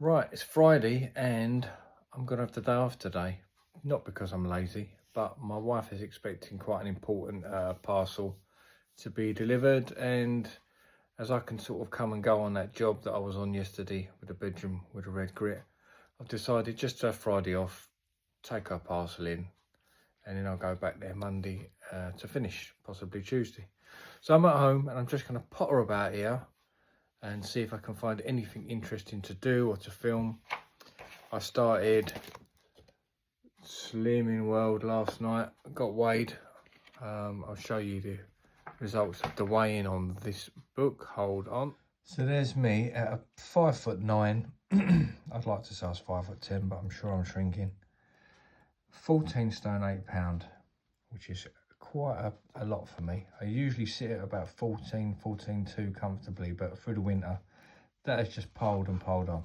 Right, it's Friday and I'm going to have the day off today. Not because I'm lazy, but my wife is expecting quite an important parcel to be delivered. And as I can sort of come and go on that job that I was on yesterday with the bedroom with the red grit, I've decided just to have Friday off, take her parcel in, and then I'll go back there Monday to finish, possibly Tuesday. So I'm at home and I'm just going to potter about here and see if I can find anything interesting to do or to film. I started Slimming World last night, got weighed. I'll show you the results of the weigh-in on this book, hold on. So there's me at a 5'9". I'd like to say I was 5'10", but I'm sure I'm shrinking. 14 stone, 8 pound, which is quite a lot for me. I usually sit at about 14.2 comfortably, but through the winter, that has just piled and piled on.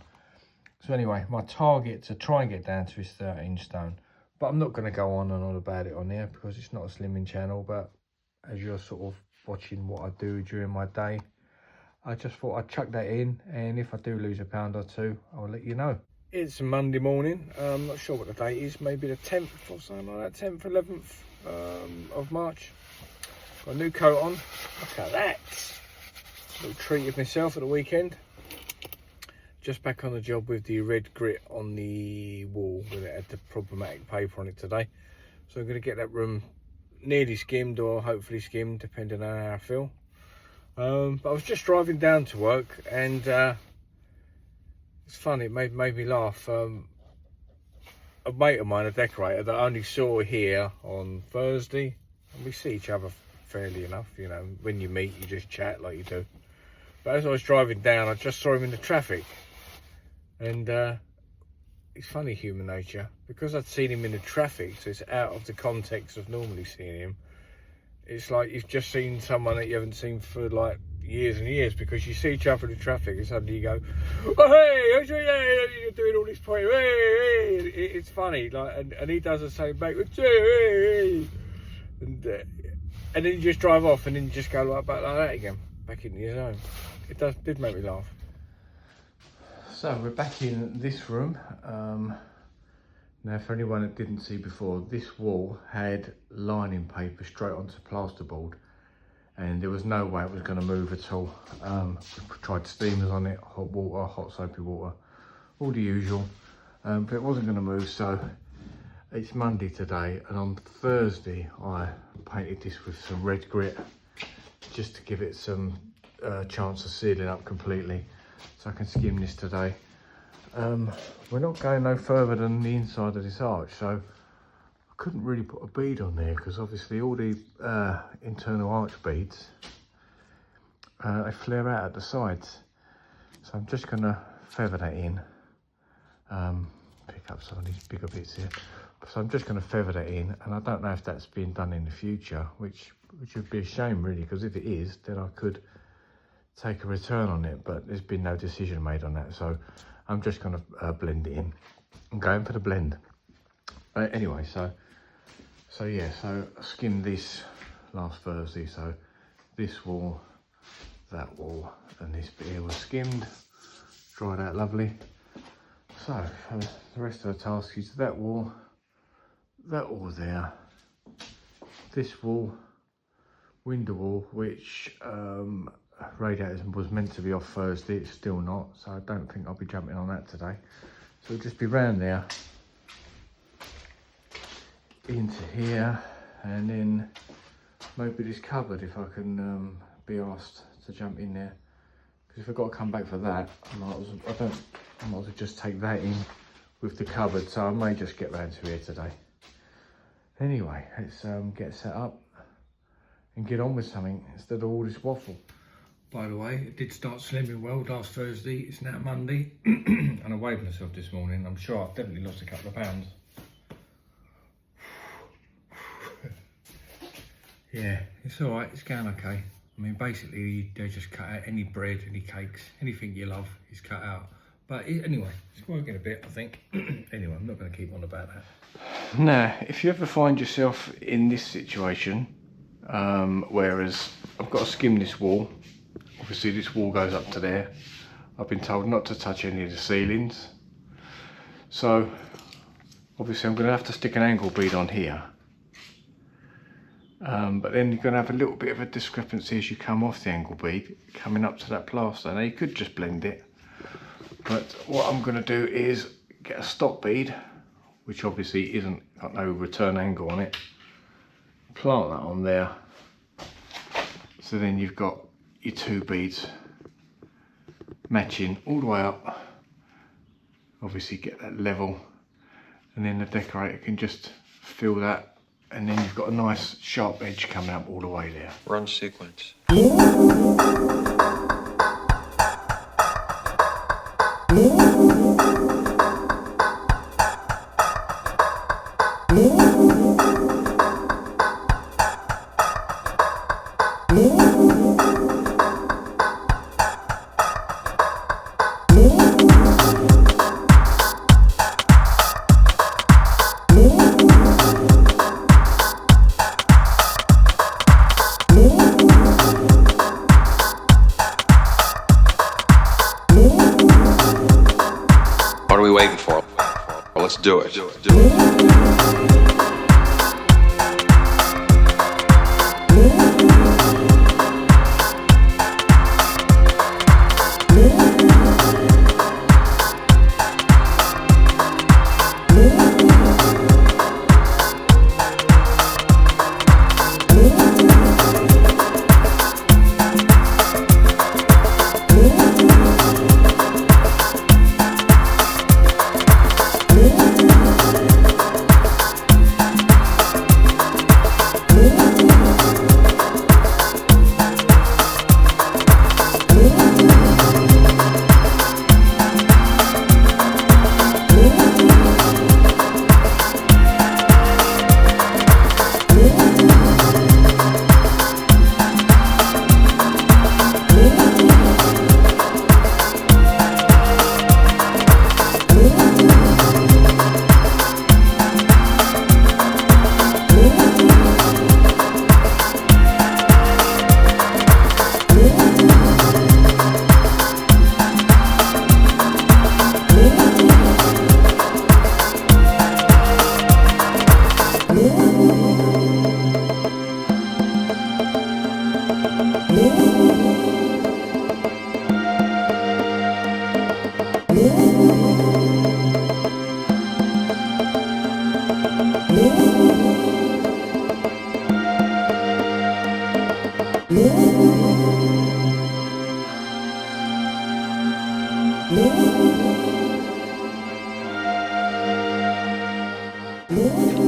So anyway, my target to try and get down to is 13 stone. But I'm not going to go on and on about it on there because it's not a slimming channel. But as you're sort of watching what I do during my day, I just thought I'd chuck that in. And if I do lose a pound or two, I'll let you know. It's Monday morning. I'm not sure what the date is. Maybe the 10th or something like that. 10th, 11th of March. Got a new coat on. Look at that. Little treat of myself at the weekend. Just back on the job with the red grit on the wall where it had the problematic paper on it today. So I'm going to get that room nearly skimmed or hopefully skimmed, depending on how I feel. But I was just driving down to work and it's funny, it made me laugh. A mate of mine, a decorator that I only saw here on Thursday, and we see each other fairly enough, you know, when you meet you just chat like you do. But as I was driving down, I just saw him in the traffic. And it's funny, human nature, because I'd seen him in the traffic, so it's out of the context of normally seeing him. It's like you've just seen someone that you haven't seen for like years and years, because you see each other in the traffic and suddenly you go, oh hey, you're doing all this pointing, hey. It's funny, like, and he does the same back, hey. And then you just drive off and then you just go like back like that again, back into your zone. It did make me laugh. So we're back in this room. Now for anyone that didn't see before, this wall had lining paper straight onto plasterboard and there was no way it was going to move at all. We tried steamers on it, hot water, hot soapy water, all the usual, but it wasn't going to move. So it's Monday today, and on Thursday I painted this with some red grit just to give it some chance of sealing up completely, so I can skim this today. We're not going no further than the inside of this arch, so I couldn't really put a bead on there because obviously all the internal arch beads they flare out at the sides. So I'm just going to feather that in, pick up some of these bigger bits here. So I'm just going to feather that in, and I don't know if that's being done in the future, which would be a shame really, because if it is, then I could take a return on it, but there's been no decision made on that. So I'm just going to blend it in. I'm going for the blend. Anyway, so yeah, so I skimmed this last Thursday. So this wall, that wall, and this bit here was skimmed, dried out lovely. So the rest of the task is that wall there, this wall, window wall, which radiators was meant to be off Thursday, it's still not, so I don't think I'll be jumping on that today. So it'll just be round there into here, and then maybe this cupboard if I can be asked to jump in there, because if I've got to come back for that, I might as well just take that in with the cupboard. So I may just get round to here today. Anyway, let's get set up and get on with something instead of all this waffle. By the way, it did start slimming well last Thursday. It's now Monday, and I weighed myself this morning. I'm sure I've definitely lost a couple of pounds. Yeah, it's all right. It's going okay. I mean, basically, they just cut out any bread, any cakes, anything you love is cut out. But anyway, it's working a bit, I think. Anyway, I'm not going to keep on about that. Now, if you ever find yourself in this situation, whereas I've got to skim this wall. Obviously this wall goes up to there. I've been told not to touch any of the ceilings. So obviously I'm going to have to stick an angle bead on here. But then you're going to have a little bit of a discrepancy as you come off the angle bead, coming up to that plaster. Now you could just blend it, but what I'm going to do is get a stop bead, which obviously isn't got no return angle on it, plant that on there, so then you've got your two beads matching all the way up. Obviously get that level, and then the decorator can just fill that, and then you've got a nice sharp edge coming up all the way there. Run sequence. What are we waiting for? Well, let's do it.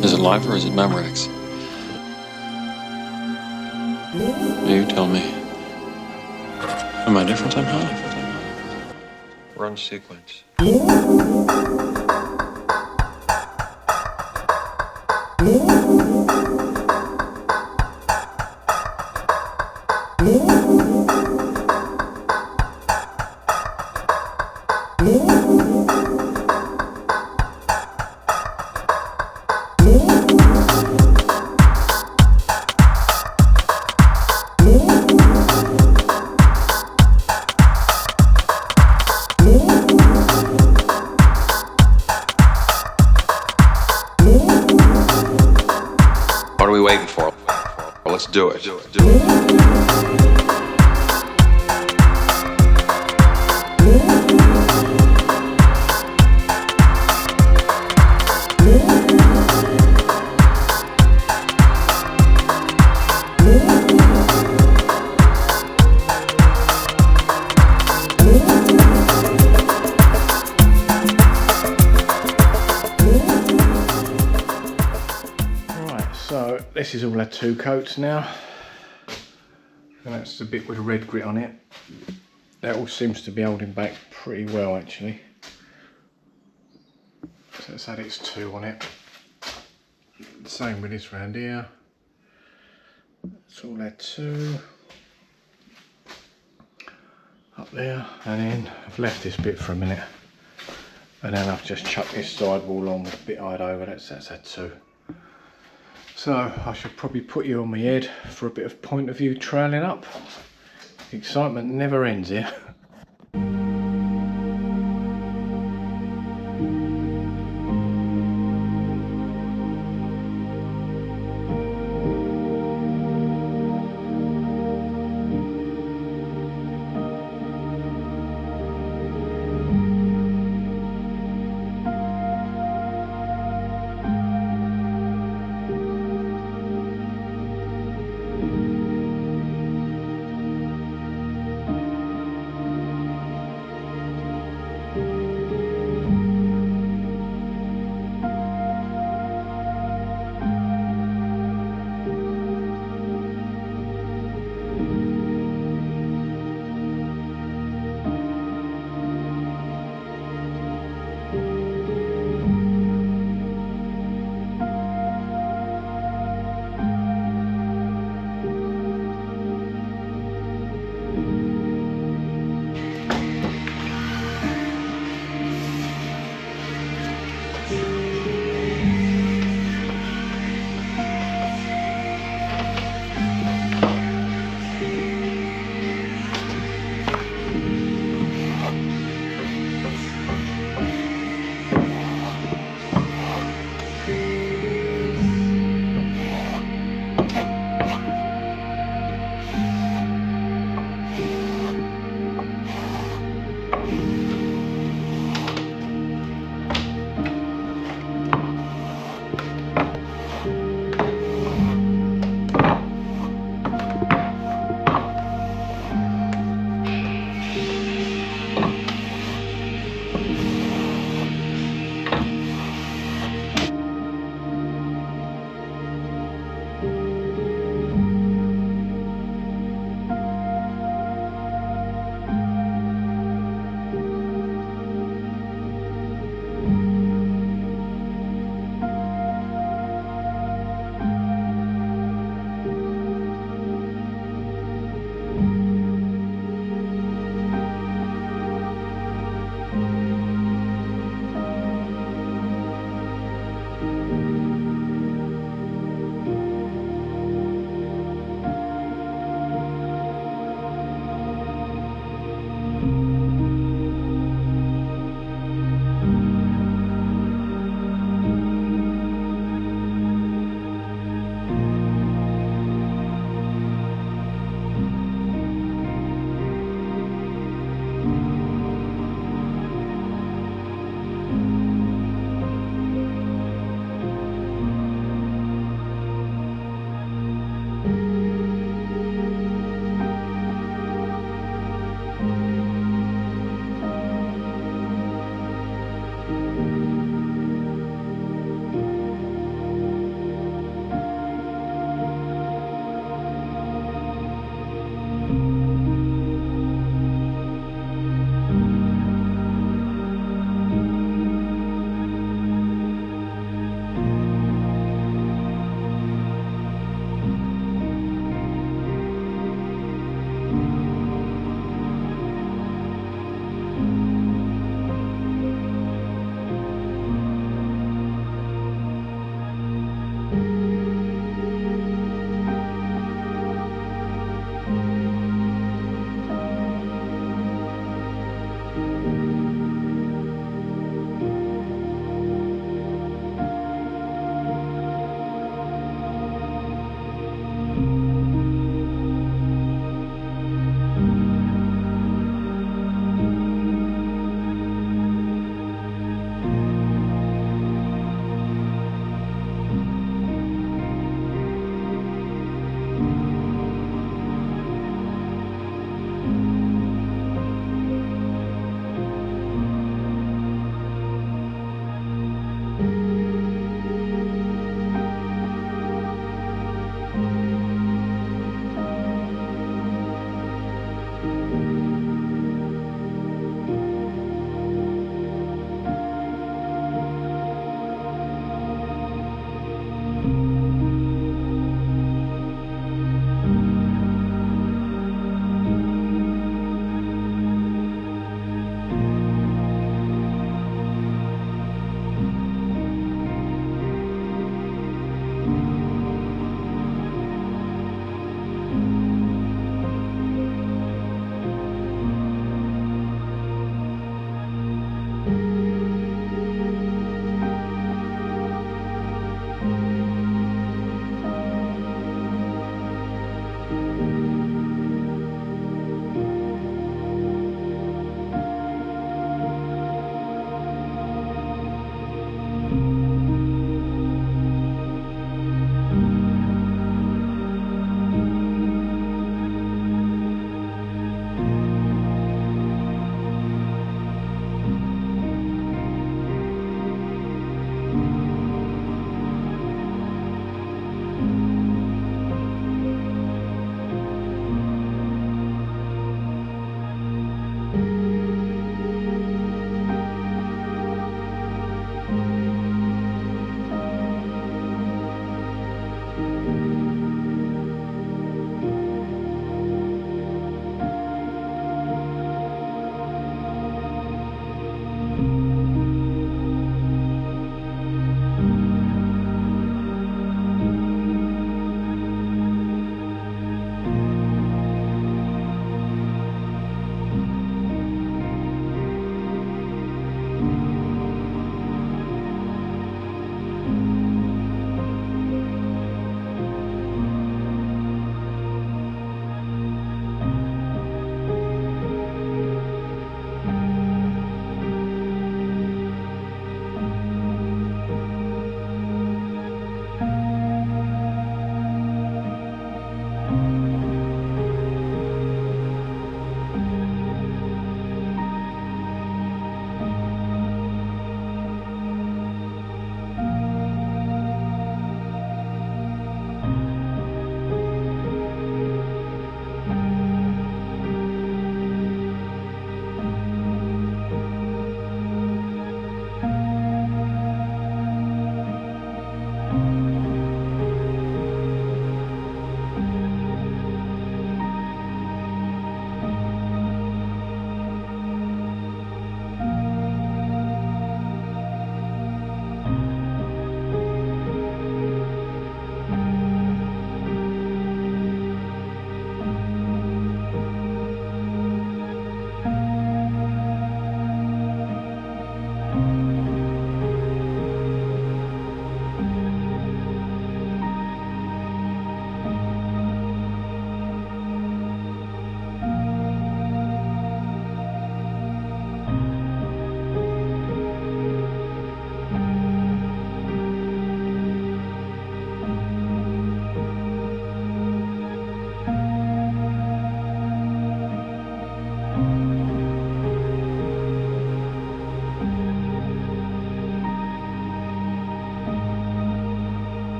Is it live or is it Memorex? You tell me. Am I different somehow? Run sequence. What are we waiting for? Well, let's do it. So this is all had two coats now, and that's the bit with the red grit on it. That all seems to be holding back pretty well actually. So it's had its two on it. Same with this round here. It's all had two up there, and then I've left this bit for a minute, and then I've just chucked this sidewall on with the bit I had over. That's had two. So I should probably put you on my head for a bit of point of view trailing up. The excitement never ends here.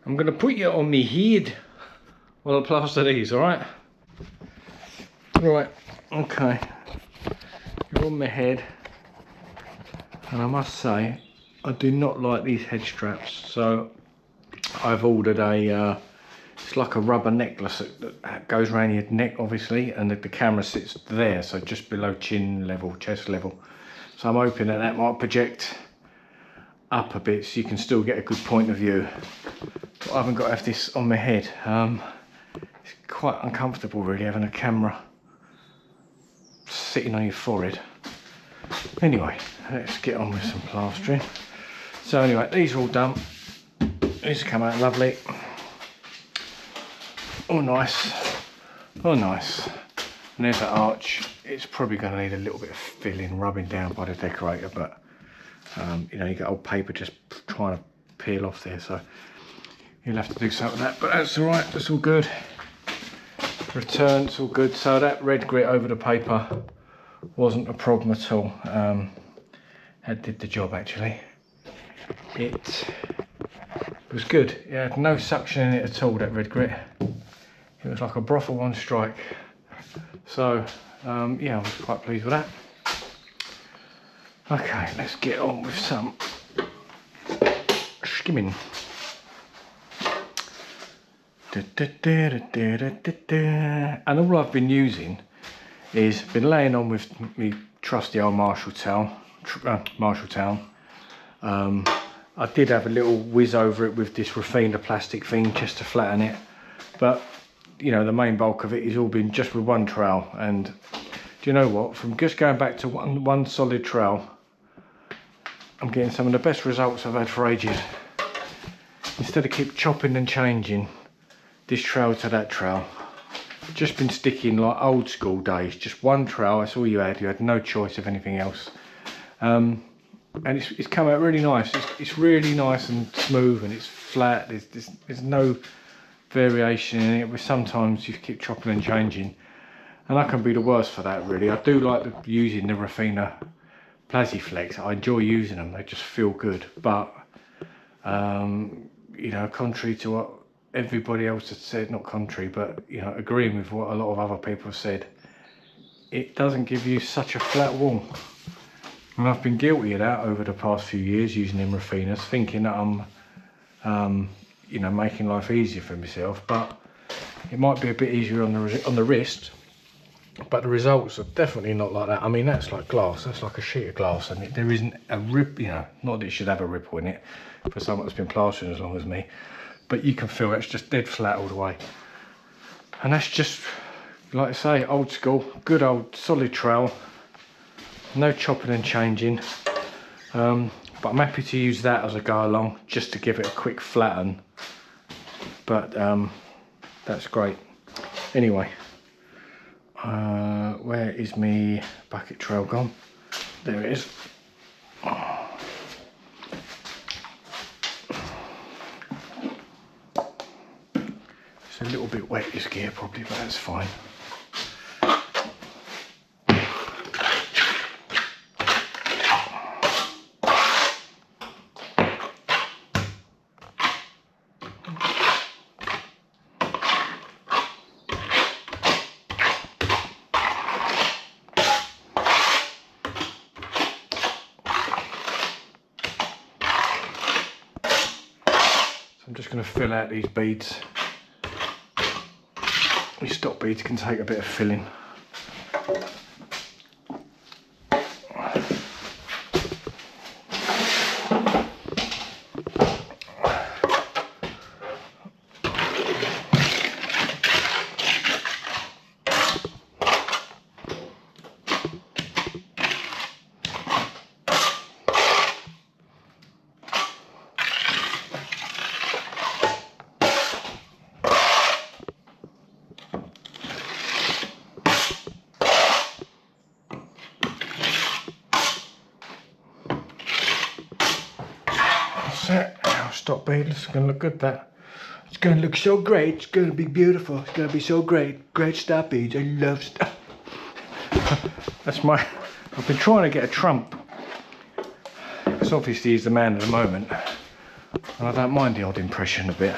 I'm going to put you on my head while I plaster these, alright? Right, okay. You're on my head. And I must say, I do not like these head straps. So I've ordered a, it's like a rubber necklace that goes around your neck, obviously. And the camera sits there, so just below chin level, chest level. So I'm hoping that that might project up a bit so you can still get a good point of view. But I haven't got to have this on my head. It's quite uncomfortable really having a camera sitting on your forehead. Anyway, let's get on with some plastering. So anyway, these are all done. These come out lovely. Oh nice. Oh nice. And there's that arch. It's probably going to need a little bit of filling, rubbing down by the decorator, but You know, you get old paper just trying to peel off there, so you'll have to do something with that, but that's all right, that's all good. Return, it's all good. So that red grit over the paper wasn't a problem at all. That did the job actually. It was good. It had no suction in it at all, that red grit. It was like a brothel on strike. So yeah, I was quite pleased with that. Okay, let's get on with some skimming. And all I've been using is laying on with me trusty old Marshall towel. I did have a little whiz over it with this Raffina plastic thing just to flatten it, but you know, the main bulk of it has all been just with one trowel. And do you know what, from just going back to one solid trowel, I'm getting some of the best results I've had for ages. Instead of keep chopping and changing this trowel to that trowel, just been sticking like old school days, just one trowel, that's all you had no choice of anything else. And it's come out really nice. It's really nice and smooth, and it's flat. There's no variation in it, but sometimes you keep chopping and changing, and I can be the worst for that really. I do like using the Raffina Plasiflex. I enjoy using them, they just feel good, but you know, contrary to what everybody else has said, not contrary, but you know, agreeing with what a lot of other people have said, it doesn't give you such a flat wall. And I've been guilty of that over the past few years, using them Raffinas, thinking that I'm you know, making life easier for myself, but it might be a bit easier on the wrist, but the results are definitely not like that. I mean, that's like glass, that's like a sheet of glass, and there isn't a rip, you know, not that it should have a ripple in it for someone that's been plastering as long as me, but you can feel it's just dead flat all the way. And that's just, like I say, old school, good old solid trowel, no chopping and changing. But I'm happy to use that as I go along, just to give it a quick flatten. But that's great. Anyway, where is my bucket trail gone? There it is. It's a little bit wet, this gear probably, but that's fine. I'm just going to fill out these beads. These stop beads can take a bit of filling. Now stop bead, it's going to look good, that. It's going to look so great, it's going to be beautiful, it's going to be so great. Great stop beads, I love stuff. That's my, I've been trying to get a trump, because obviously he's the man at the moment, and I don't mind the odd impression a bit.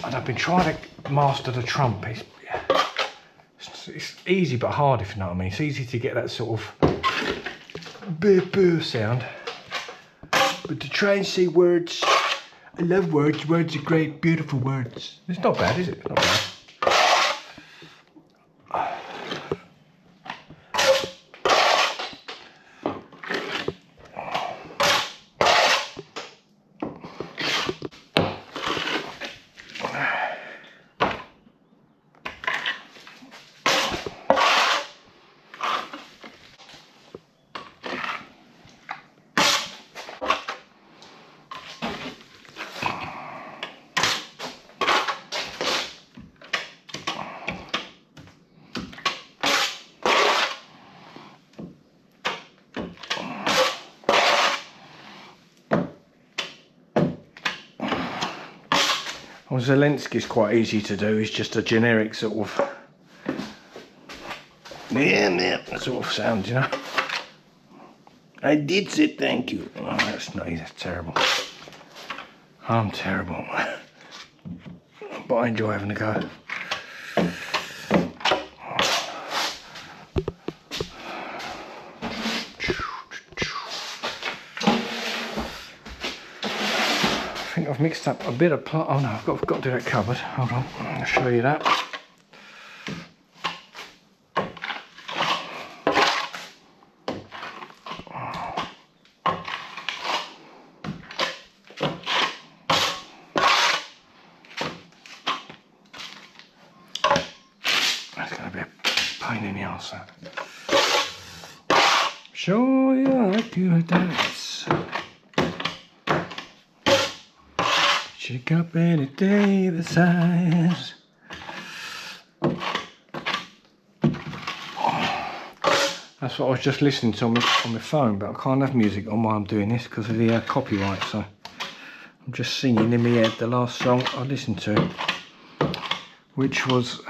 And I've been trying to master the trump. It's easy but hard, if you know what I mean. It's easy to get that sort of boo sound. But to try and say words, I love words, words are great, beautiful words. It's not bad, is it? It's not bad. On Zelensky's quite easy to do. It's just a generic sort of sort of sound, you know. I did say thank you. Oh, that's nice. That's terrible. I'm terrible, but I enjoy having a go. I think I've mixed up a bit of oh no, I've got to do that cupboard. Hold on, I'll show you that. That's going to be a pain in the arse. Show you like you dance. Shake up any day the size. That's what I was just listening to on my phone, but I can't have music on while I'm doing this because of the copyright, so I'm just singing in my head the last song I listened to, which was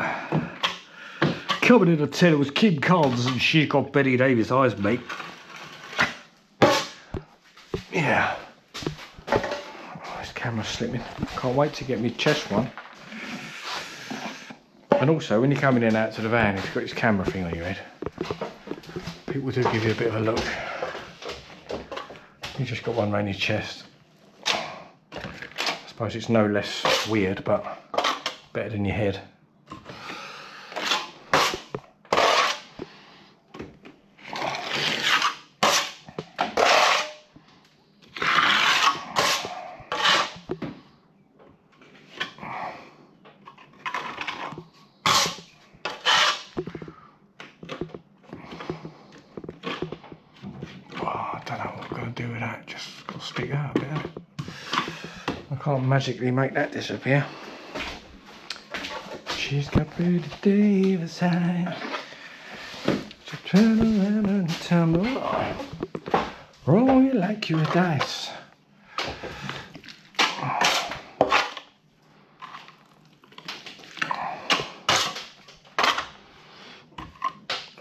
coming in to tell it was Kim Collins and She Got Betty Davis Eyes, mate. Yeah. Camera slipping. Can't wait to get my chest one. And also, when you're coming in and out to the van, if you've got this camera thing on your head, people do give you a bit of a look. You just got one round your chest. I suppose it's no less weird, but better than your head. Do with that, just got to stick out a bit. I can't magically make that disappear. She's got pretty Davis eyes. So turn around and tumble. Roll you like you're a dice.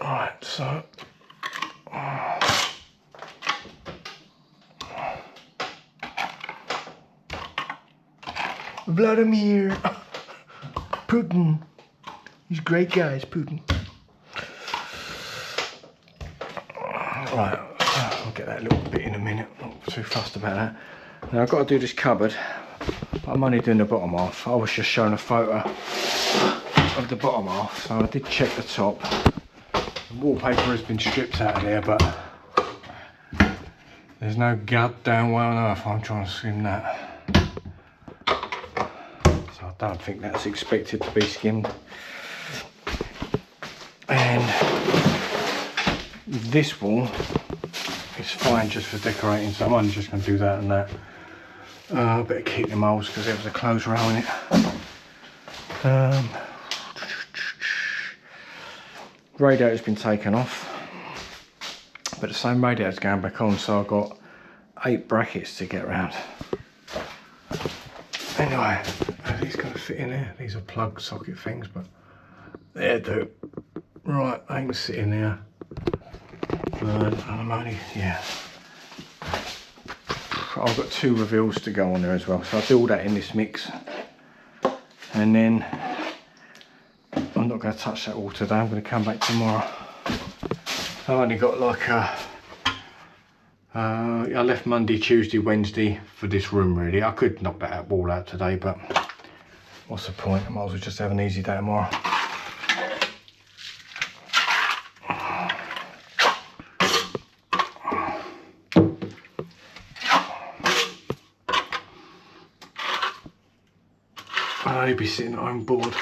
Alright, so Vladimir Putin. He's great guys, Putin. Right, I'll get that little bit in a minute. Not too fussed about that. Now I've got to do this cupboard, but I'm only doing the bottom half. I was just showing a photo of the bottom half, so I did check the top. The wallpaper has been stripped out of there, but there's no goddamn way on earth I'm trying to skim that. I don't think that's expected to be skimmed. And this wall is fine just for decorating, so I'm only just going to do that and that. I better keep the moulds because there was a clothes roll in it. Radiator's been taken off, but the same radiator's going back on, so I've got 8 brackets to get around. Anyway, are these going to fit in there? These are plug socket things, but they do. Right, they can sit in there. And I'm only, yeah. I've got 2 reveals to go on there as well, so I'll do all that in this mix. And then I'm not going to touch that all today, I'm going to come back tomorrow. I've only got like a I left Monday, Tuesday, Wednesday for this room really. I could knock that wall out today, but what's the point? I might as well just have an easy day tomorrow. I'd be sitting at home bored.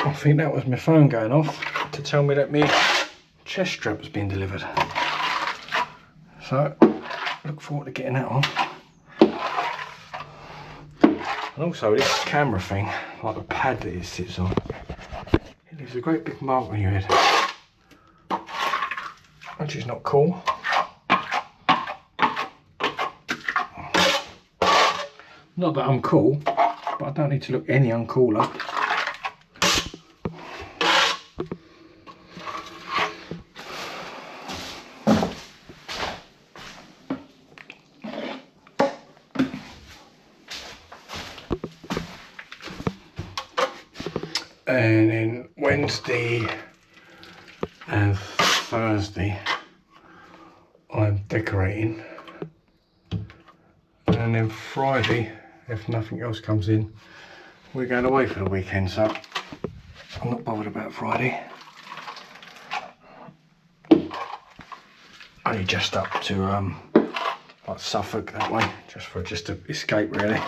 I think that was my phone going off to tell me that my chest strap has been delivered. So, look forward to getting that on. And also this camera thing, like the pad that it sits on, it leaves a great big mark on your head, which is not cool. Not that I'm cool, but I don't need to look any uncooler. And then Wednesday and Thursday I'm decorating, and then Friday, if nothing else comes in, we're going away for the weekend, so I'm not bothered about Friday. Only just up to like Suffolk that way, just to escape really,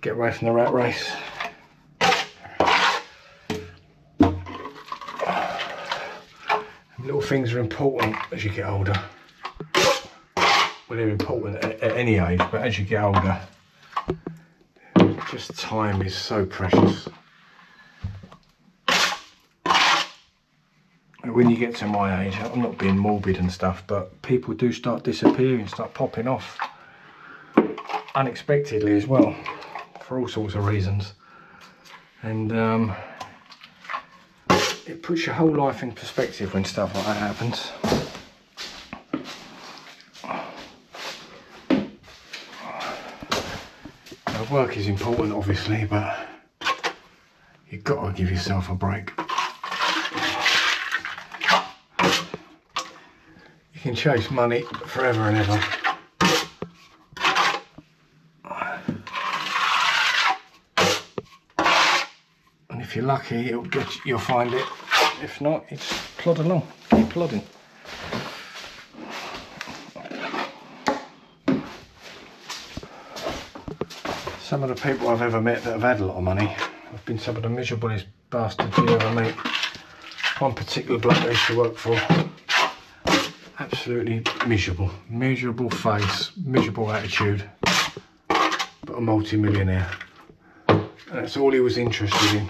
get away from the rat race. Little things are important as you get older. Well, they're important at any age, but as you get older, just time is so precious. When you get to my age, I'm not being morbid and stuff, but people do start disappearing, start popping off unexpectedly as well, for all sorts of reasons. And it puts your whole life in perspective when stuff like that happens. Now, work is important obviously, but you've got to give yourself a break. You can chase money forever and ever. And if you're lucky, you'll find it. If not, it's plod along, keep plodding. Some of the people I've ever met that have had a lot of money have been some of the miserablest bastards you ever meet. One particular bloke I used to work for, absolutely miserable. Miserable face, miserable attitude, but a multi-millionaire. And that's all he was interested in,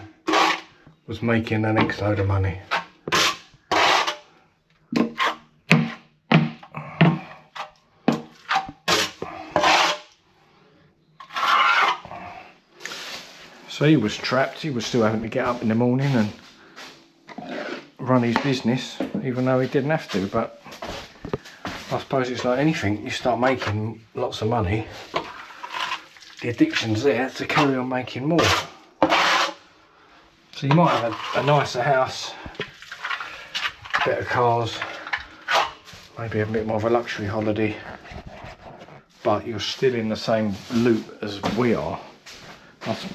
was making the next load of money. So he was trapped, he was still having to get up in the morning and run his business, even though he didn't have to. But I suppose it's like anything, you start making lots of money, the addiction's there to carry on making more. So you might have a nicer house, better cars, maybe a bit more of a luxury holiday, but you're still in the same loop as we are,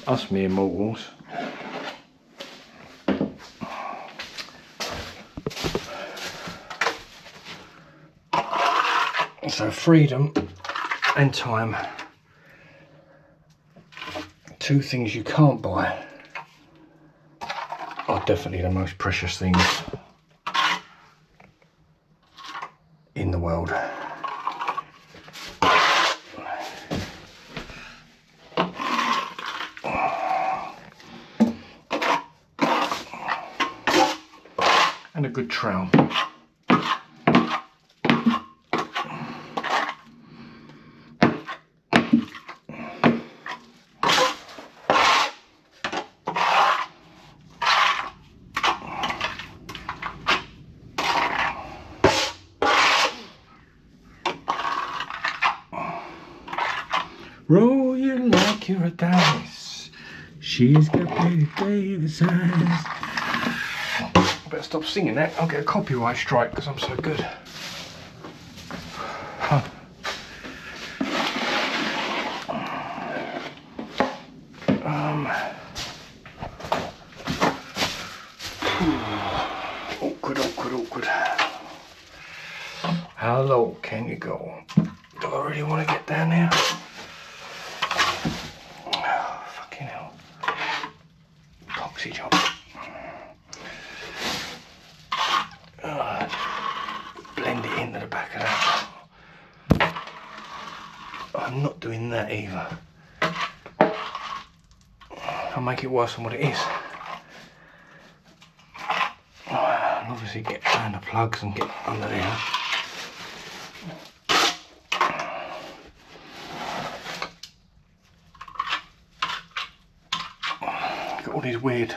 us mere mortals. So freedom and time, two things you can't buy, are definitely the most precious things in the world. And a good trowel. Roll you like you're a dice. She's got Betty Davis eyes. Better stop singing that. I'll get a copyright strike because I'm so good. go. Do I really want to get down there? Oh, fucking hell. Epoxy job. Blend it into the back of that. I'm not doing that either. I'll make it worse than what it is. And obviously get down the plugs and get under there. Got all these weird,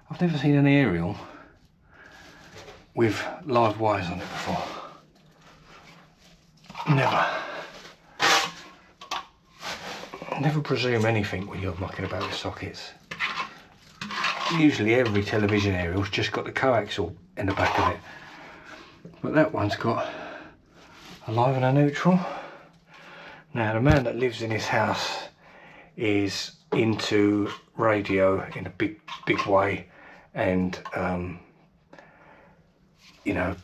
I've never seen an aerial with live wires on it before. Never presume anything when you're mucking about with sockets. Usually every television aerial's just got the coaxial in the back of it. But that one's got a live and a neutral. Now the man that lives in his house is into radio in a big way, and you know,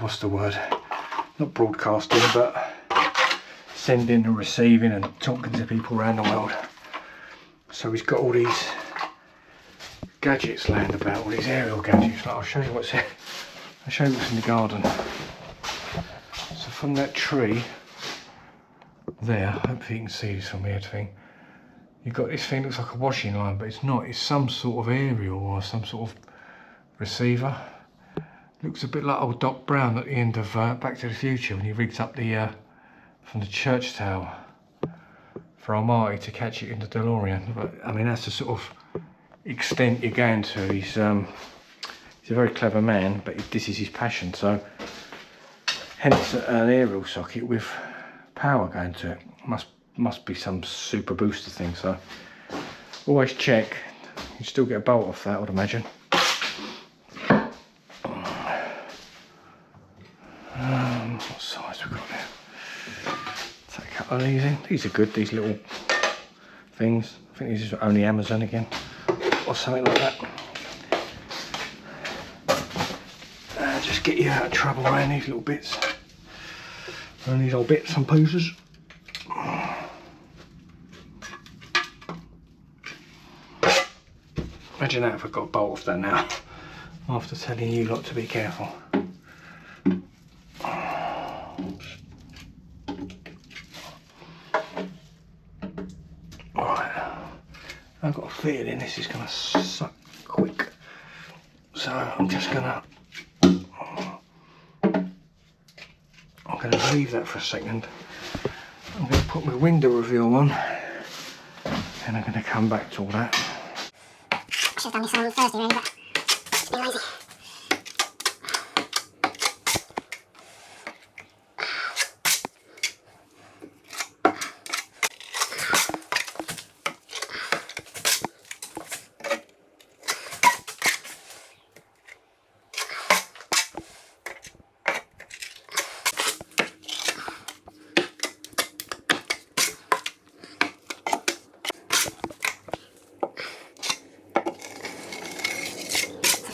what's the word? Not broadcasting, but sending and receiving and talking to people around the world. So he's got all these gadgets laying about, all these aerial gadgets. Like, I'll show you what's here. I'll show you what's in the garden. So from that tree there, hopefully you can see this from here thing. You've got this thing that looks like a washing line, but it's not. It's some sort of aerial or some sort of receiver. Looks a bit like old Doc Brown at the end of Back to the Future when he rigged up the from the church tower for Almighty to catch it in the DeLorean. But I mean, that's the sort of extent you're going to. He's a very clever man, but this is his passion. So hence an aerial socket with power going to it. Must be some super booster thing. So always check. You still get a bolt off that, I would imagine. What size we got there? Take a couple of these in. These are good, these little things. I think these are only Amazon again, or something like that. Just get you out of trouble around these little bits. And these old bits and pieces. Imagine that if I got a bolt off that now, after telling you lot to be careful. Right, I've got a feeling this is going to suck quick, so I'm going to leave that for a second. I'm going to put my window reveal on, and I'm going to come back to all that. I should have done this on Thursday really, but it's been lazy.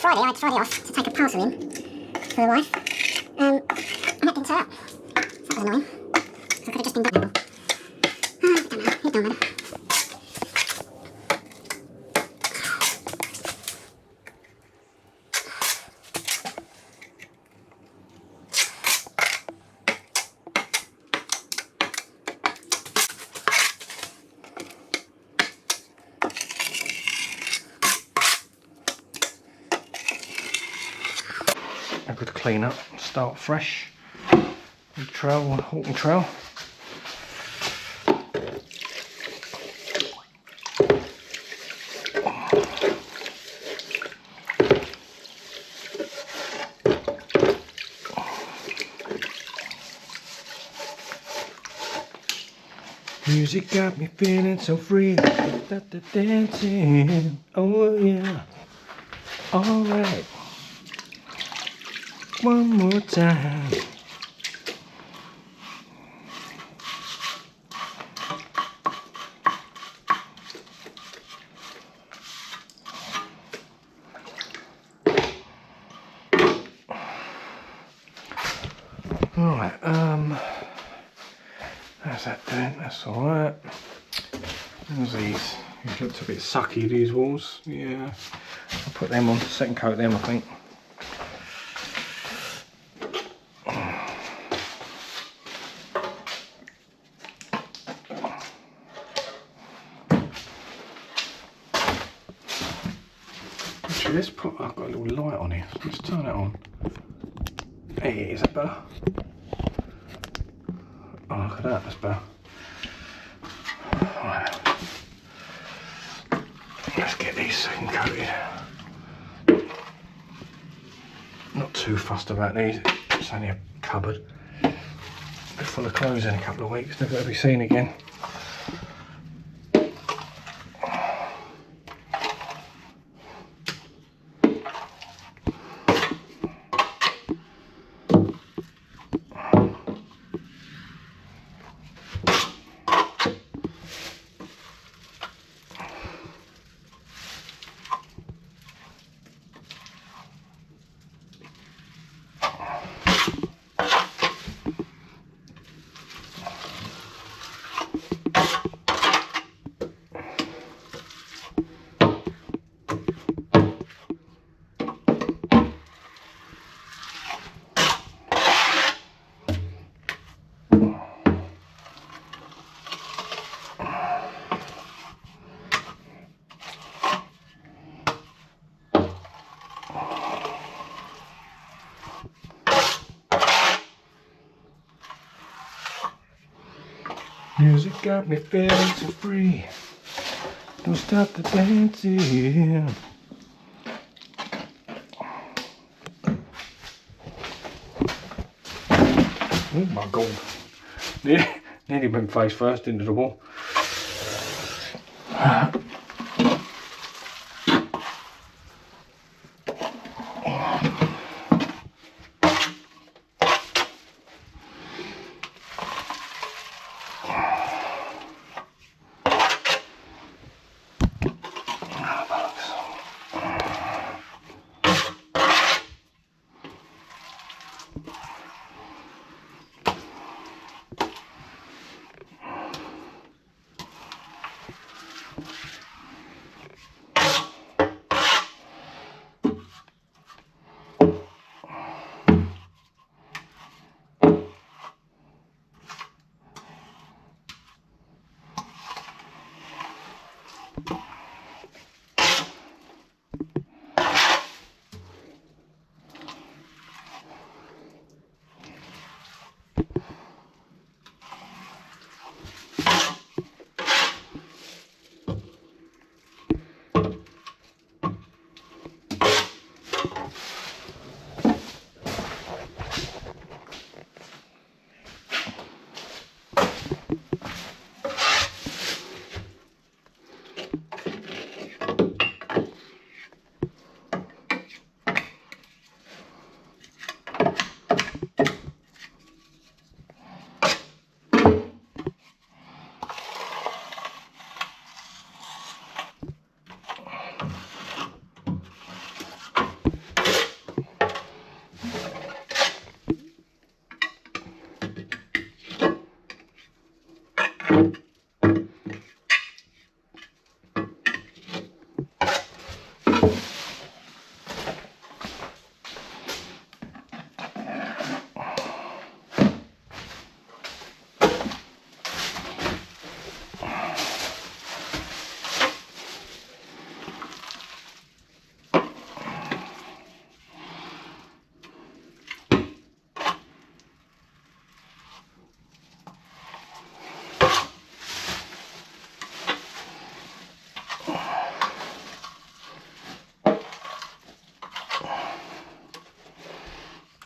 Friday, I had Friday off to take a parcel in for the wife, and that didn't turn up. So that was annoying. So I could have just been done. Don't matter, it don't matter. A good clean up, start fresh. Good trail, Horton trail. Music got me feeling so free. Dancing, oh yeah. All right. One more time. All right. How's that doing? That's alright. How's these? These looked a bit sucky, these walls. Yeah. I'll put them on, second coat them I think. Actually, let's put, I've got a little light on here. Let's turn it on. There it is, that better? Oh, look at that, that's better. Right. Let's get these second coated. Not too fussed about these, it's only a cupboard. Be full of clothes in a couple of weeks, never to be seen again. Music got me feeling so free. Don't stop the dancing. Oh my god. Nearly went face first into the wall.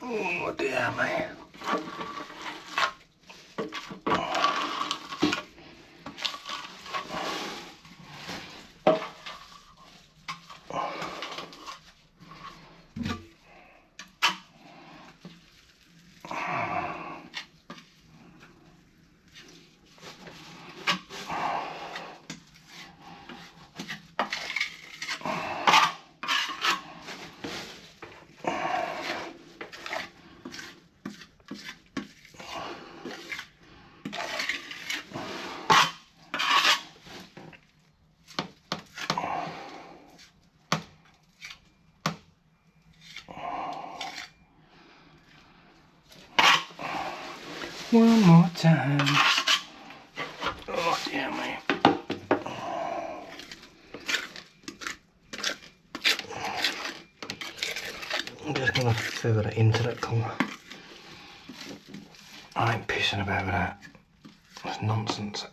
Oh dear me. One more time. Oh dear me. I'm just gonna feather it into that corner. I ain't pissing about with that. That's nonsense.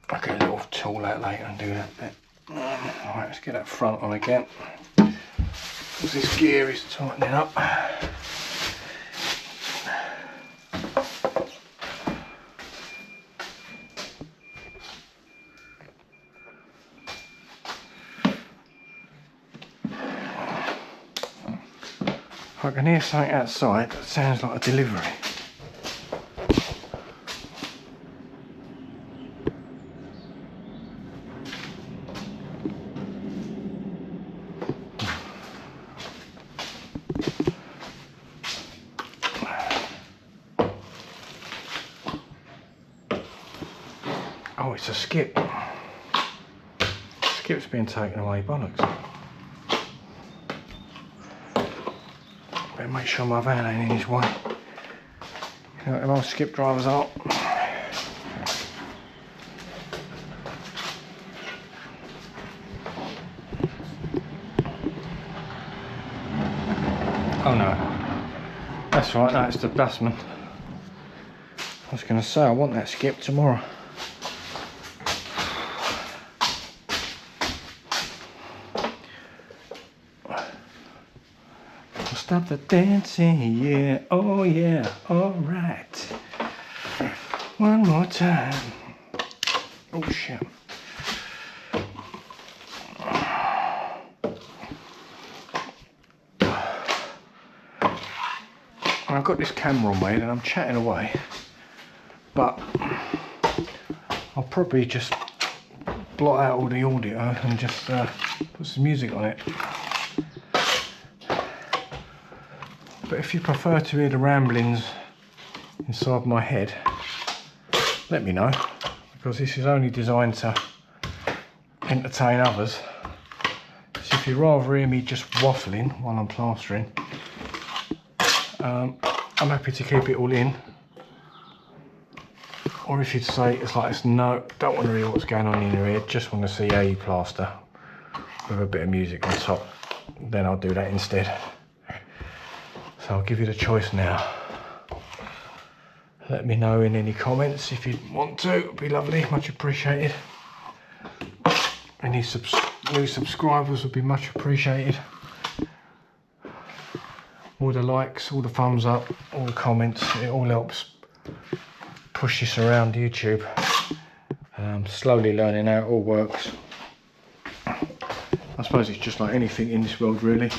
I'll get a little tool out later and do that bit. Alright, let's get that front on again. Because this gear is tightening up. I can hear something outside that sounds like a delivery. Oh, it's a skip. Skip's being taken away, bollocks. Better make sure my van ain't in his way. You know what them old skip drivers are? Oh no. That's right, that's the dustman. I was going to say, I want that skip tomorrow. Stop the dancing, yeah, oh yeah, alright. One more time. Oh shit. I've got this camera on me and I'm chatting away, but I'll probably just blot out all the audio and just put some music on it. But if you prefer to hear the ramblings inside my head, let me know, because this is only designed to entertain others. So if you'd rather hear me just waffling while I'm plastering, I'm happy to keep it all in. Or if you'd say it's like, no, don't want to hear what's going on in your ear, just want to see how you plaster with a bit of music on top, then I'll do that instead. So I'll give you the choice now. Let me know in any comments if you want to, it'd be lovely, much appreciated. Any new subscribers would be much appreciated. All the likes, all the thumbs up, all the comments, it all helps push this around YouTube. Slowly learning how it all works. I suppose it's just like anything in this world really.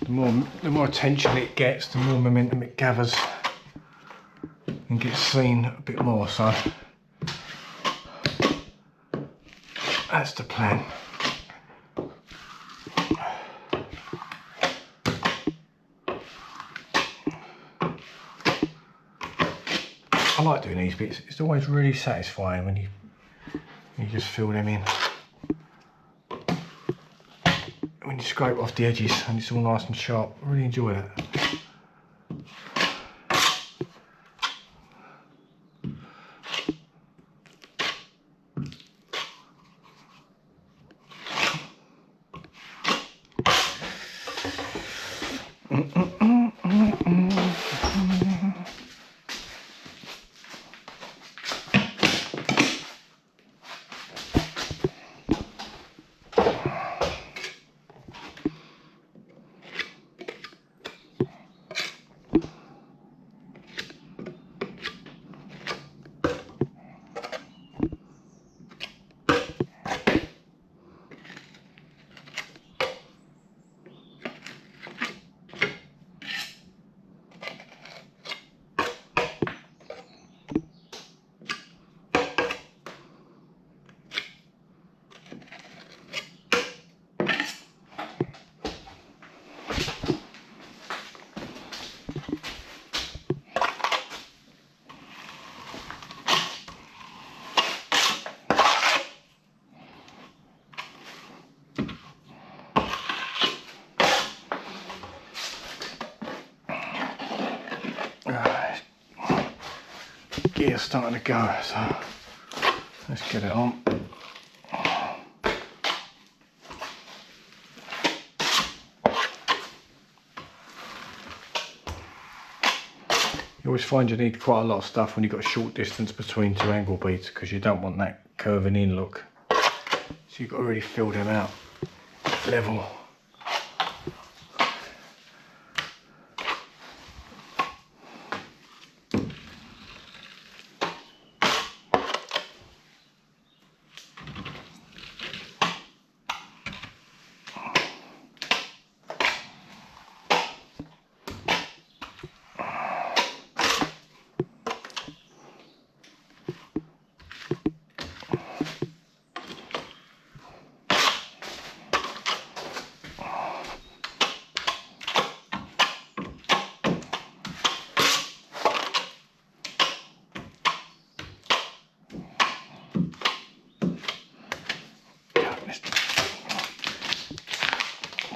The more attention it gets, the more momentum it gathers and gets seen a bit more, so that's the plan. I like doing these bits, it's always really satisfying when you just fill them in. When you scrape off the edges and it's all nice and sharp, I really enjoy that. gear starting to go, so let's get it on. You always find you need quite a lot of stuff when you've got a short distance between two angle beads, because you don't want that curving in look. So you've got to really fill them out level.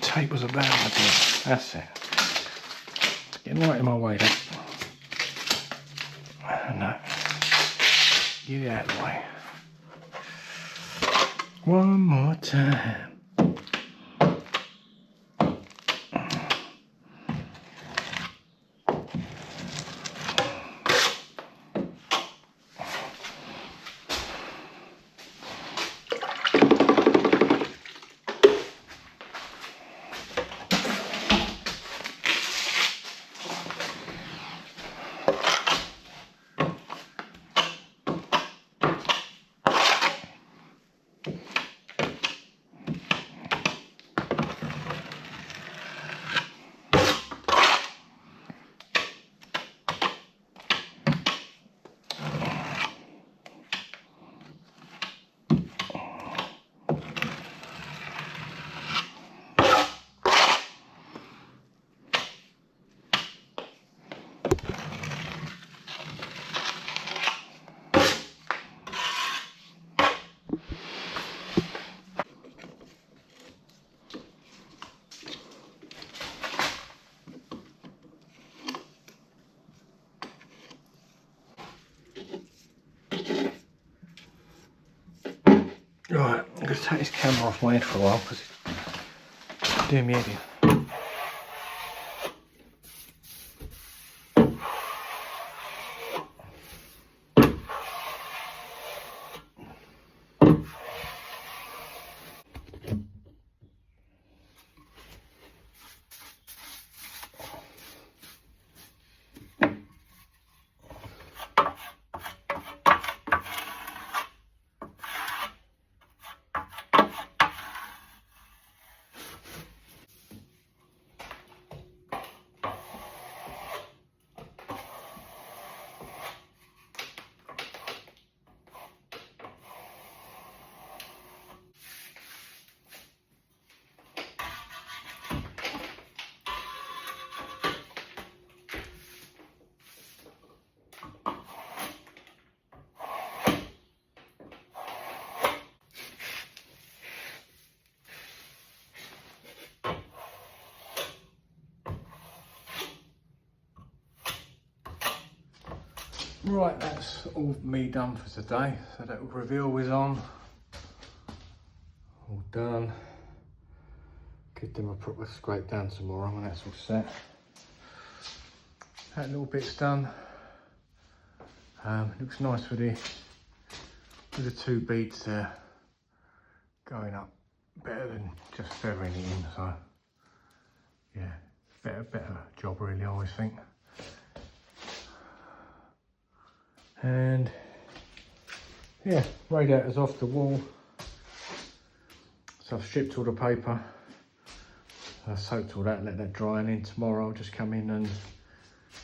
Tape was a bad idea. That's it. It's getting right in my way, that. No. Get it out of the way. One more time. Right, I'm going to take this camera off my head for a while because it's doing me head in. Right, that's all me done for today. So that reveal is on. All done. Give them a proper scrape down tomorrow when that's all set. That little bit's done. Looks nice with the two beads there going up, better than just feathering it in. So yeah, better job really, I always think. And yeah, radiator's off the wall. So I've stripped all the paper. I soaked all that, let that dry, and then tomorrow I'll just come in and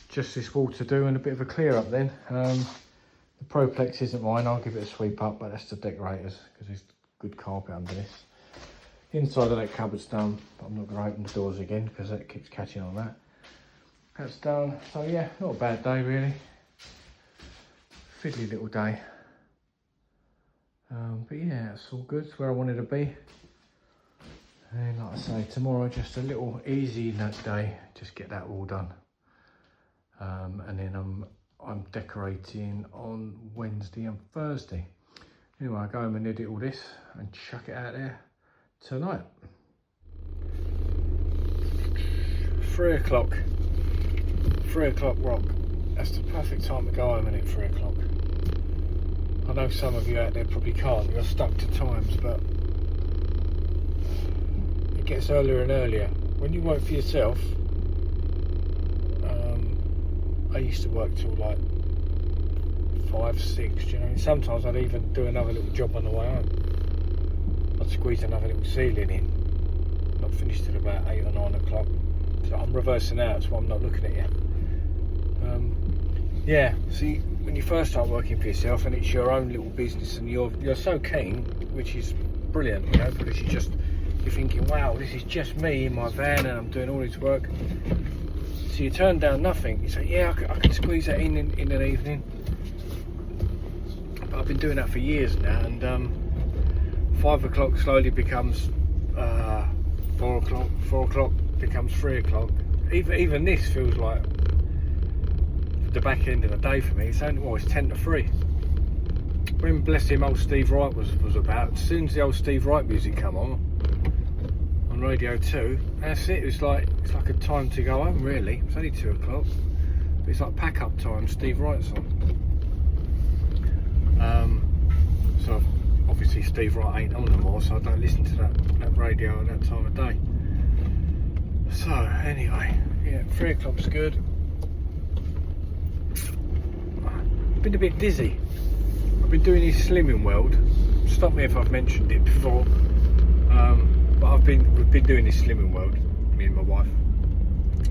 just this wall to do and a bit of a clear up then. The Proplex isn't mine, I'll give it a sweep up, but that's the decorators because there's good carpet under this. Inside of that cupboard's done, but I'm not going to open the doors again because that keeps catching on that. That's done. So yeah, not a bad day really. Fiddly little day. But yeah, it's all good. It's where I wanted to be. And like I say, tomorrow just a little easy day. Just get that all done. And then I'm decorating on Wednesday and Thursday. Anyway, I'll go home and edit all this and chuck it out there tonight. 3 o'clock. 3 o'clock rock. That's the perfect time to go home, isn't it? 3 o'clock. I know some of you out there probably can't. You're stuck to times, but it gets earlier and earlier. When you work for yourself, I used to work till like 5, 6, you know, and sometimes I'd even do another little job on the way home. I'd squeeze another little ceiling in, not finished till about 8 or 9 o'clock. So I'm reversing out, so I'm not looking at you. Yeah, see, when you first start working for yourself and it's your own little business and you're so keen, which is brilliant, you know, because you're thinking, wow, this is just me in my van and I'm doing all this work. So you turn down nothing. You say, yeah, I can squeeze that in an evening. But I've been doing that for years now, and 5 o'clock slowly becomes 4 o'clock. 4 o'clock becomes 3 o'clock. Even this feels like the back end of the day for me. It's only, well, it's 10 to 3. When, bless him, old Steve Wright was about, as soon as the old Steve Wright music come on Radio 2, that's it. It's like a time to go home, really. It's only 2 o'clock, but it's like pack up time. Steve Wright's on. So obviously Steve Wright ain't on no more, so I don't listen to that radio at that time of day. So anyway, yeah, 3 o'clock's good. I've been a bit dizzy. I've been doing this Slimming World. Stop me if I've mentioned it before. But we've been doing this Slimming World, me and my wife,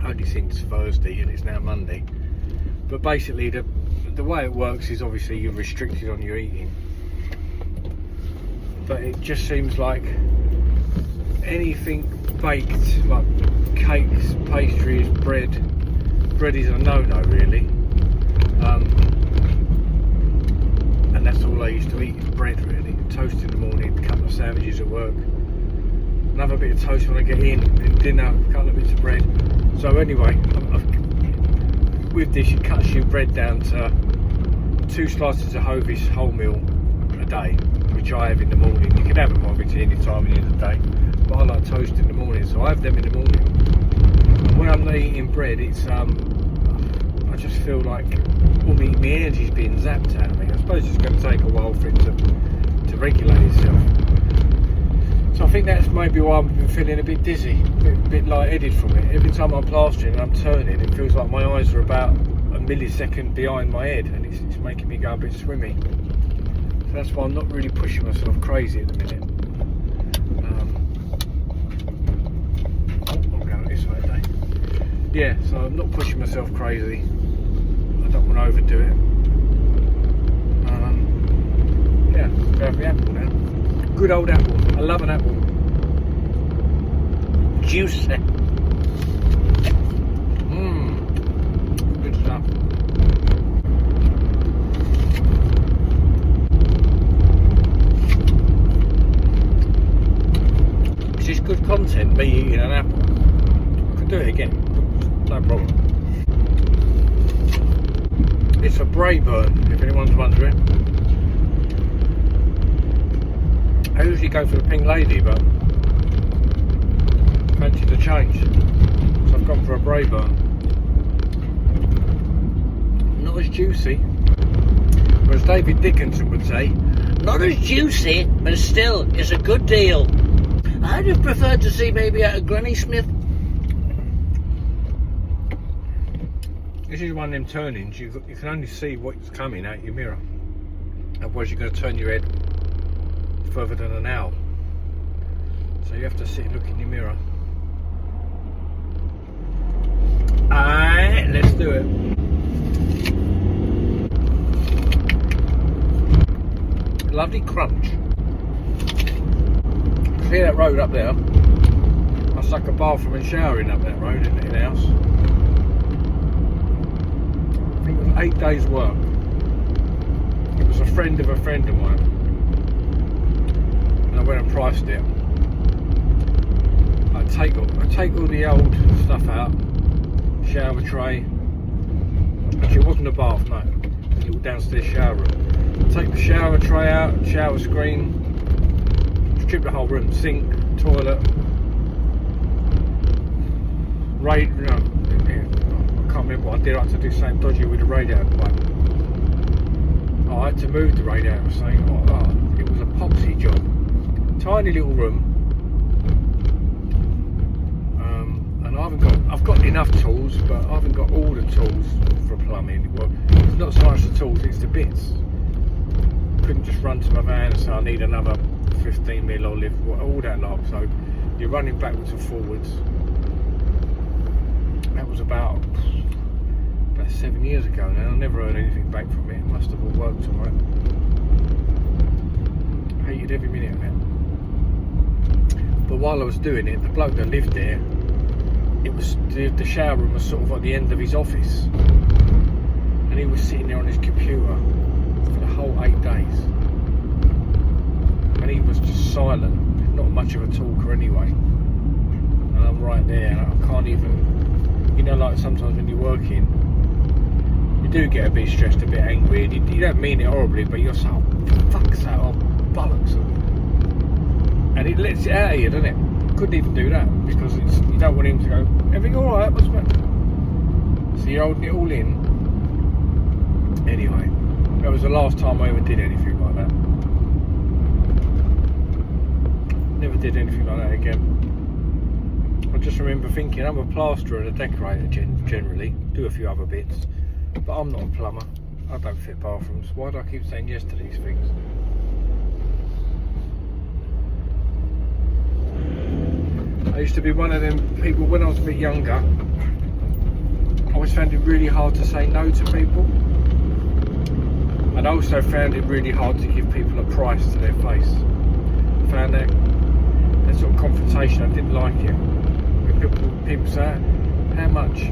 only since Thursday, and it's now Monday. But basically, the way it works is obviously you're restricted on your eating. But it just seems like anything baked, like cakes, pastries, bread is a no-no really. And that's all I used to eat, is bread really. Toast in the morning, a couple of sandwiches at work. Another bit of toast when I get in, and dinner, a couple of bits of bread. So anyway, with this it cuts your bread down to 2 slices of Hovis wholemeal a day, which I have in the morning. You can have them obviously any time in the day, but I like toast in the morning, so I have them in the morning. And when I'm not eating bread, it's I just feel like all my energy's being zapped out of me. I suppose it's going to take a while for it to regulate itself. So I think that's maybe why I've been feeling a bit dizzy, a bit light-headed from it. Every time I'm plastering and I'm turning, it feels like my eyes are about a millisecond behind my head, and it's making me go a bit swimmy. So that's why I'm not really pushing myself crazy at the minute. I'm going this way today. Yeah, so I'm not pushing myself crazy. I don't want to overdo it. Yeah, go have the apple now. Good old apple. I love an apple. Juicy. Good stuff. This is good content, me eating an apple. I could do it again. No problem. It's a Brayburn, if anyone's wondering. I usually go for the Pink Lady, but fancy the change, so I've gone for a Brayburn. Not as juicy, or as David Dickinson would say, not as juicy, but still, it's a good deal. I'd have preferred to see maybe at a Granny Smith. This is one of them turnings, you can only see what's coming out your mirror. Otherwise you're going to turn your head further than an owl. So you have to sit and look in your mirror. Alright, let's do it. Lovely crunch. See that road up there? I stuck a bathroom and shower in up that road in the house. I think it was 8 days work. It was a friend of mine. And I went and priced it. I take all the old stuff out. Shower tray. Actually, it wasn't a bath, no. downstairs shower room. Take the shower tray out, shower screen, strip the whole room, sink, toilet, radiator. I can't remember what I did. I had to do something dodgy with the radiator pipe. I had to move the radiator, saying, it was a epoxy job. Tiny little room. I've got enough tools, but I haven't got all the tools for plumbing. Well, it's not so much the tools, it's the bits. Couldn't just run to my van and say I need another 15mm olive, all that lot. So you're running backwards and forwards. That was about 7 years ago now. I never heard anything back from it. It must have all worked alright. Hated every minute of it. But while I was doing it, the bloke that lived there, it was the shower room was sort of at the end of his office, and he was sitting there on his computer for the whole 8 days, and he was just silent, not much of a talker anyway, and I'm right there and I can't even, you know, like sometimes when you're working you do get a bit stressed, a bit angry, and you don't mean it horribly, but you're so, fuck's that, bollocks, and it lets it out of you, doesn't it? Couldn't even do that because you don't want him to go, everything alright, what's the matter? So you're holding it all in. Anyway, that was the last time I ever did anything like that. Never did anything like that again. I just remember thinking, I'm a plasterer and a decorator generally, do a few other bits, but I'm not a plumber. I don't fit bathrooms. Why do I keep saying yes to these things? I used to be one of them people when I was a bit younger. I always found it really hard to say no to people. And I also found it really hard to give people a price to their face. I found that sort of confrontation, I didn't like it. When people say, how much?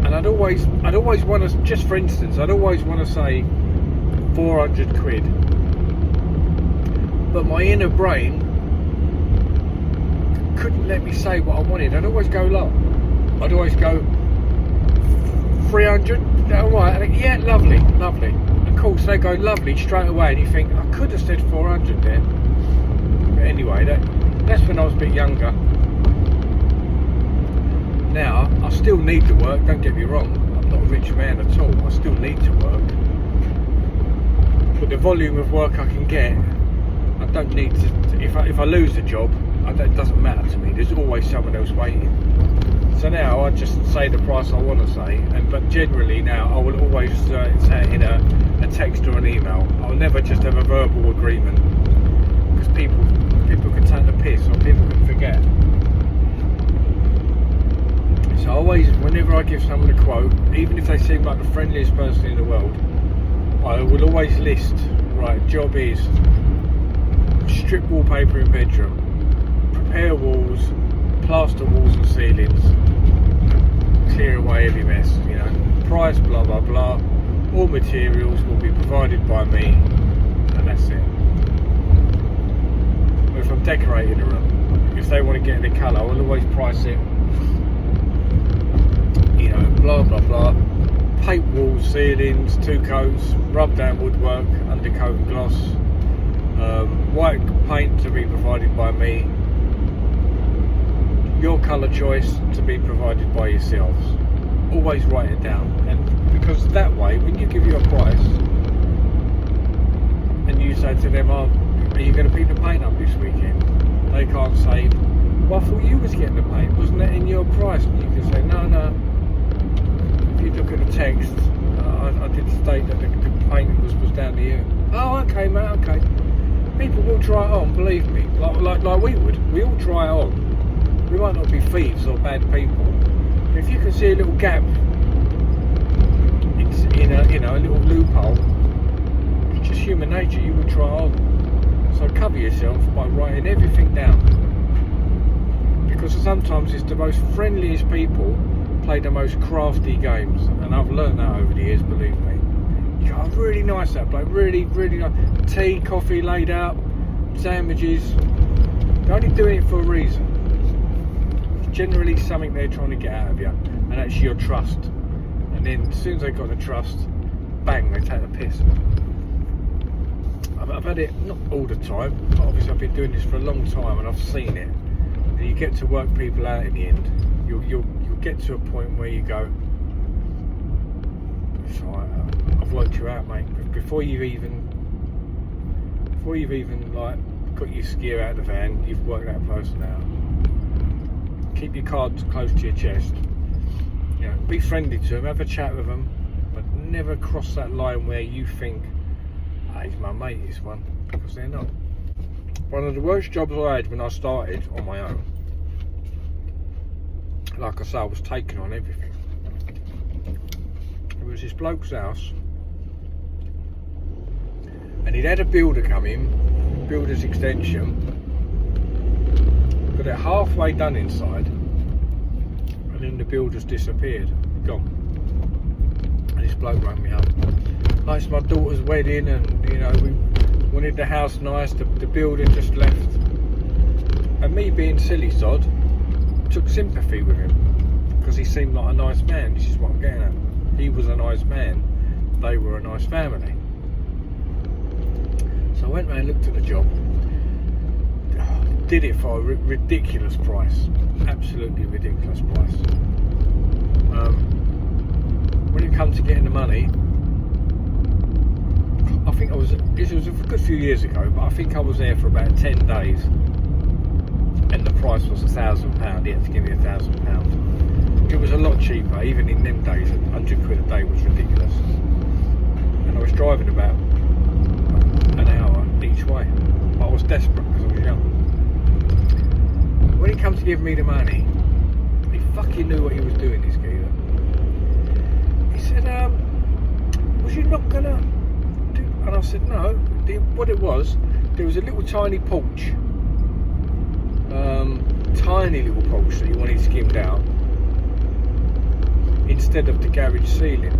And I'd always want to, just for instance, I'd always want to say 400 quid. But my inner brain couldn't let me say what I wanted. I'd always go low. I'd always go 300. Is that alright? And yeah, lovely. Of course, they go lovely straight away, and you think I could have said 400 there. But anyway, that's when I was a bit younger. Now I still need to work. Don't get me wrong. I'm not a rich man at all. I still need to work. But the volume of work I can get, I don't need to. If I lose the job, it doesn't matter to me. There's always someone else waiting. So now I just say the price I want to say, but generally now I will always say it in a text or an email. I'll never just have a verbal agreement, because people can take the piss or people can forget. So always, whenever I give someone a quote, even if they seem like the friendliest person in the world, I will always list, right, job is strip wallpaper in bedroom, repair walls, plaster walls and ceilings, clear away every mess, you know, price blah blah blah, all materials will be provided by me, and that's it. But if I'm decorating a room, if they want to get the colour, I'll always price it, you know, blah blah blah, paint walls, ceilings, 2 coats, rub down woodwork, undercoat and gloss, white paint to be provided by me, your colour choice to be provided by yourselves. Always write it down, and because that way when you give you a price and you say to them, are you going to pick the paint up this weekend, they can't say, well, I thought you was getting the paint, wasn't that in your price? And you can say, no, if you look at the text, I did state that the paint was down to you. Oh, okay mate, okay. People will try it on, believe me, like we would. We all try it on. We might not be thieves or bad people. But if you can see a little gap, it's in a little loophole, it's just human nature, you will try it on. So cover yourself by writing everything down. Because sometimes it's the most friendliest people play the most crafty games, and I've learned that over the years, believe me. You go, oh, really nice that bloke, really nice. Tea, coffee laid out, sandwiches. They're only doing it for a reason. It's generally something they're trying to get out of you, and that's your trust. And And then as soon as they got the trust, bang, they take the piss. I've had it, not all the time, but obviously I've been doing this for a long time and I've seen it. And you get to work people out in the end. You'll get to a point where you go, it's alright, I've worked you out, mate. Before you've even like got your skier out of the van, you've worked that person out. Keep your cards close to your chest. You know, be friendly to them, have a chat with them, but never cross that line where you think, he's my mate, this one, because they're not. One of the worst jobs I had when I started on my own, like I say, I was taking on everything. It was this bloke's house, and he'd had a builder come in, builder's extension, got it halfway done inside, and then the builder's disappeared, gone. And this bloke rang me up. Oh, it's my daughter's wedding, and you know, we wanted the house nice, the builder just left. And me being silly sod, took sympathy with him, because he seemed like a nice man. This is what I'm getting at. He was a nice man, they were a nice family. So I went round and looked at the job, did it for a ridiculous price, absolutely ridiculous price. When it comes to getting the money, I think this was a good few years ago, but I think I was there for about 10 days and the price was £1,000. He had to give me £1,000. It was a lot cheaper, even in them days. 100 quid a day was ridiculous. And I was driving about an hour each way. But I was desperate because I was young. When he came to give me the money, he fucking knew what he was doing, this geezer. He said, was you not gonna do? And I said, no. What it was, there was a little tiny porch, tiny little porch that he wanted skimmed out instead of the garage ceiling.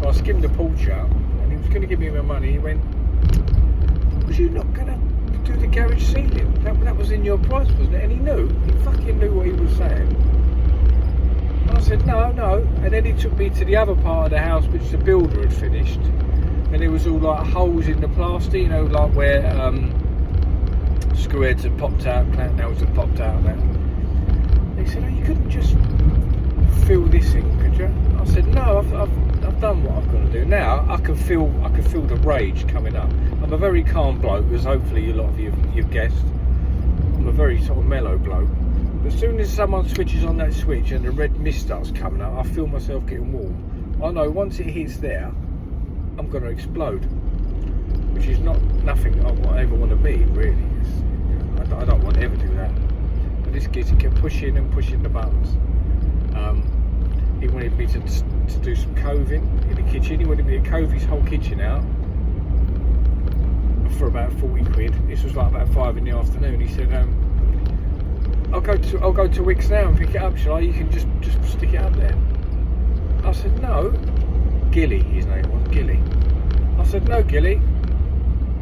So I skimmed the porch out, and he was going to give me my money. He went, was you not going to do the garage ceiling? That was in your price, wasn't it? And he fucking knew what he was saying. And I said, no. And then he took me to the other part of the house which the builder had finished. And there was all like holes in the plaster, you know, like where screw heads had popped out, clamp nails had popped out and that. They said, oh, you couldn't just fill this in, could you? I said, no, I've done what I've got to do. Now I can feel the rage coming up. I'm a very calm bloke, as hopefully a lot of you've guessed. I'm a very sort of mellow bloke. But as soon as someone switches on that switch and the red mist starts coming up, I feel myself getting warm. I know once it hits there, I'm going to explode, which is nothing I ever want to be, really. I don't want to ever do that. But this geezer kept pushing and pushing the buttons. He wanted me to do some coving in the kitchen. He wanted me to cove his whole kitchen out for about 40 quid. This was like about 5 in the afternoon. He said, I'll go to Wicks now and pick it up, shall I? You can just stick it up there. I said, no. Gilly, his name was, Gilly. I said, no, Gilly.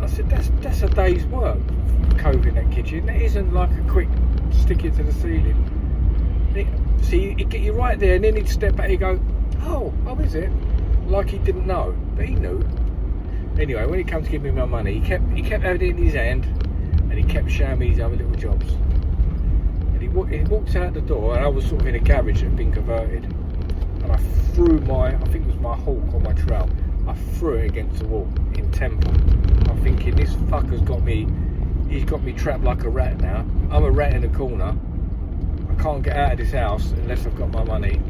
I said, that's a day's work, coving that kitchen. That isn't like a quick stick it to the ceiling. See, he'd get you right there, and then he'd step back and go, oh, is it? Like he didn't know, but he knew. Anyway, when he came to give me my money, he kept having it in his hand, and he kept showing me his other little jobs. And he walked out the door, and I was sort of in a garage that had been converted. And I threw I think it was my Hawk or my Trail, I threw it against the wall in temper. I'm thinking, this fucker's got me, he's got me trapped like a rat now. I'm a rat in a corner. I can't get out of this house unless I've got my money.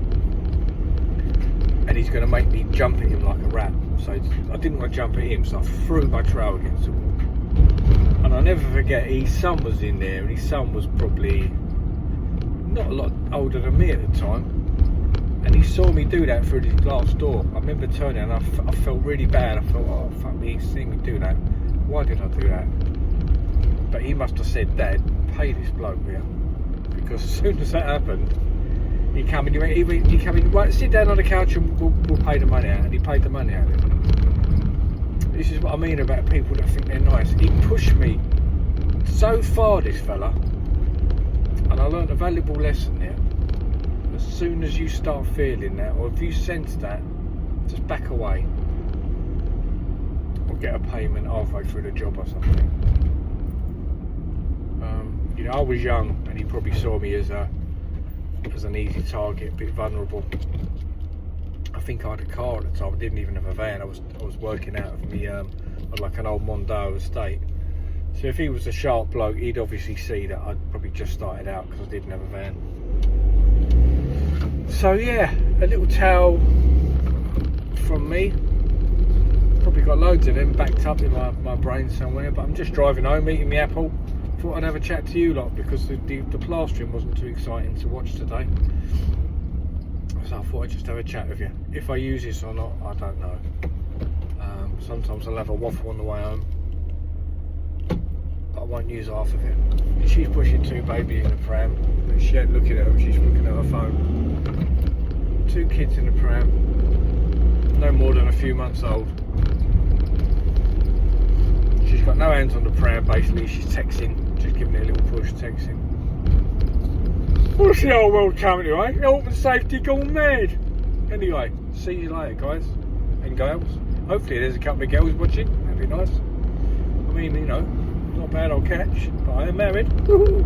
And he's going to make me jump at him like a rat. So I didn't want to jump at him, so I threw my Trail against the wall. And I'll never forget, his son was in there, and his son was probably not a lot older than me at the time. And he saw me do that through this glass door. I remember turning and I felt really bad. I thought, oh fuck me, he's seen me do that. Why did I do that? But he must have said, Dad, pay this bloke here. Because as soon as that happened, he came in, right, sit down on the couch and we'll pay the money out. And he paid the money out. This is what I mean about people that think they're nice. He pushed me so far, this fella. And I learned a valuable lesson there. as soon as you start feeling that, or if you sense that, just back away. Or get a payment halfway through the job or something. You know, I was young, and he probably saw me as an easy target, a bit vulnerable. I think I had a car at the time. I didn't even have a van. I was working out of me like an old Mondeo estate. So if he was a sharp bloke, he'd obviously see that I'd probably just started out because I didn't have a van. So yeah, a little towel from me. Probably got loads of them backed up in my brain somewhere, but I'm just driving home eating my apple. Thought I'd have a chat to you lot because the plastering wasn't too exciting to watch today. So I thought I'd just have a chat with you. If I use this or not, I don't know. Sometimes I'll have a waffle on the way home, but I won't use half of it. She's pushing 2 babies in a pram, but she ain't looking at them, she's looking at her phone. 2 kids in a pram, no more than a few months old. She's got no hands on the pram basically, she's texting, just giving it a little push, texting. What's the whole world coming to, eh? Health and safety gone mad. Anyway, see you later, guys and girls. Hopefully there's a couple of girls watching, that'd be nice. I mean, you know, not bad I'll catch, but I am married. Woohoo!